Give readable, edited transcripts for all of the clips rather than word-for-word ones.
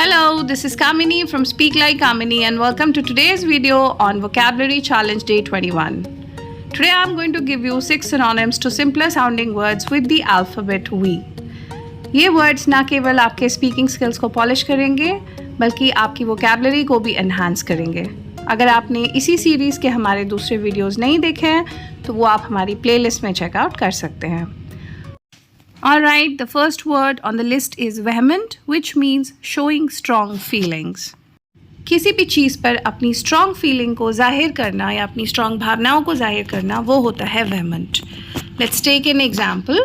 Hello, this is Kamini from Speak Like Kamini and welcome to today's video on Vocabulary Challenge Day 21. Today I am going to give you 6 synonyms to simpler sounding words with the alphabet V. ये words ना केवल आपके speaking skills को polish करेंगे बल्कि आपकी vocabulary को भी enhance करेंगे. अगर आपने इसी series के हमारे दूसरे videos नहीं देखे हैं तो वो आप हमारी playlist में check out कर सकते हैं. Alright, the first word on the list is vehement, which means showing strong feelings. किसी भी चीज़ पर अपनी strong feeling को जाहिर करना या अपनी strong भावनाओं को जाहिर करना वो होता है vehement. Let's take an example.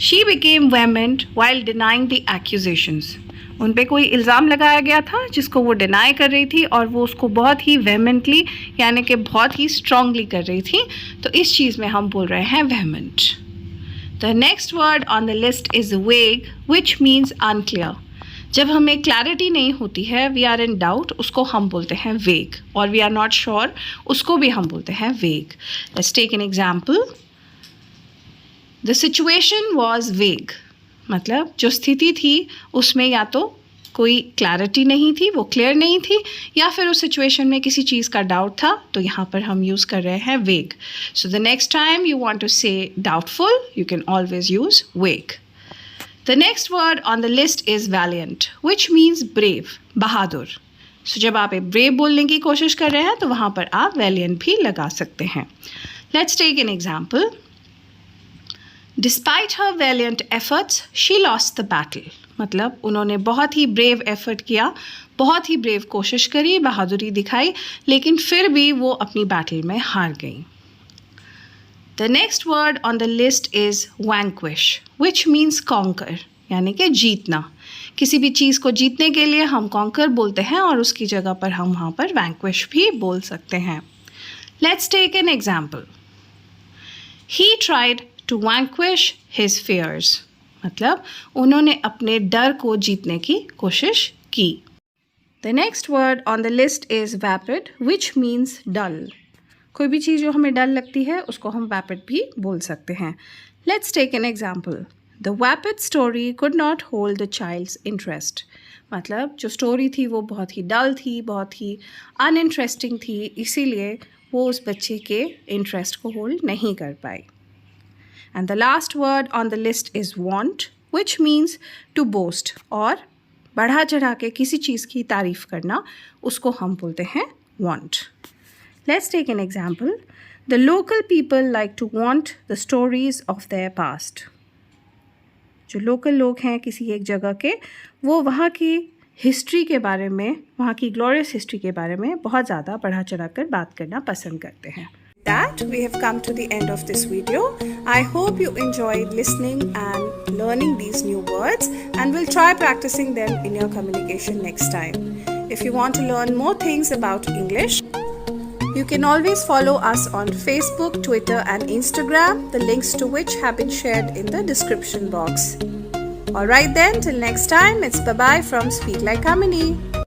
She became vehement while denying the accusations. उन पे कोई इल्ज़ाम लगाया गया था जिसको वो डिनाई कर रही थी और वो उसको बहुत ही vehemently यानी कि बहुत ही strongly कर रही थी. तो इस चीज़ में हम बोल रहे हैं vehement. The next word on the list is vague, which means unclear. जब हमें clarity नहीं होती है, we are in doubt, उसको हम बोलते हैं vague. और we are not sure, उसको भी हम बोलते हैं vague. Let's take an example. The situation was vague. मतलब जो स्थिति थी उसमें या तो कोई क्लैरिटी नहीं थी, वो क्लियर नहीं थी, या फिर उस सिचुएशन में किसी चीज़ का डाउट था, तो यहाँ पर हम यूज़ कर रहे हैं vague. So the next time you want to say doubtful, you can always use vague. The next word on the list is valiant, which means brave, बहादुर. सो जब आप एक ब्रेव बोलने की कोशिश कर रहे हैं तो वहाँ पर आप वैलियंट भी लगा सकते हैं. Let's take an example. Despite her valiant efforts, she lost the battle. मतलब उन्होंने बहुत ही ब्रेव एफर्ट किया, बहुत ही ब्रेव कोशिश करी, बहादुरी दिखाई, लेकिन फिर भी वो अपनी बैटल में हार गई. The next word on the list is vanquish, which means conquer, यानी कि जीतना. किसी भी चीज़ को जीतने के लिए हम conquer बोलते हैं और उसकी जगह पर हम वहाँ पर vanquish भी बोल सकते हैं. Let's take an example. He tried to vanquish his fears. मतलब उन्होंने अपने डर को जीतने की कोशिश की. The next word on the list is vapid, which means dull. कोई भी चीज़ जो हमें डल लगती है उसको हम vapid भी बोल सकते हैं. Let's take an example. The vapid story could not hold the child's interest. मतलब जो स्टोरी थी वो बहुत ही डल थी, बहुत ही अनइंटरेस्टिंग थी, इसीलिए वो उस बच्चे के इंटरेस्ट को होल्ड नहीं कर पाई. And the last word on the list is want, which means to boast, और बढ़ा चढ़ा के किसी चीज़ की तारीफ़ करना, उसको हम बोलते हैं want. Let's take an example. The local people like to want the stories of their past. जो लोकल लोग हैं किसी एक जगह के, वो वहाँ की हिस्ट्री के बारे में, वहाँ की ग्लोरियस हिस्ट्री के बारे में बहुत ज़्यादा बढ़ा चढ़ा कर बात करना पसंद करते हैं. That we have come to the end of this video. I hope you enjoyed listening and learning these new words, and will try practicing them in your communication next time. If you want to learn more things about English, you can always follow us on Facebook, Twitter and Instagram, the links to which have been shared in the description box. Alright then, till next time, it's bye-bye from Speak Like Kamini.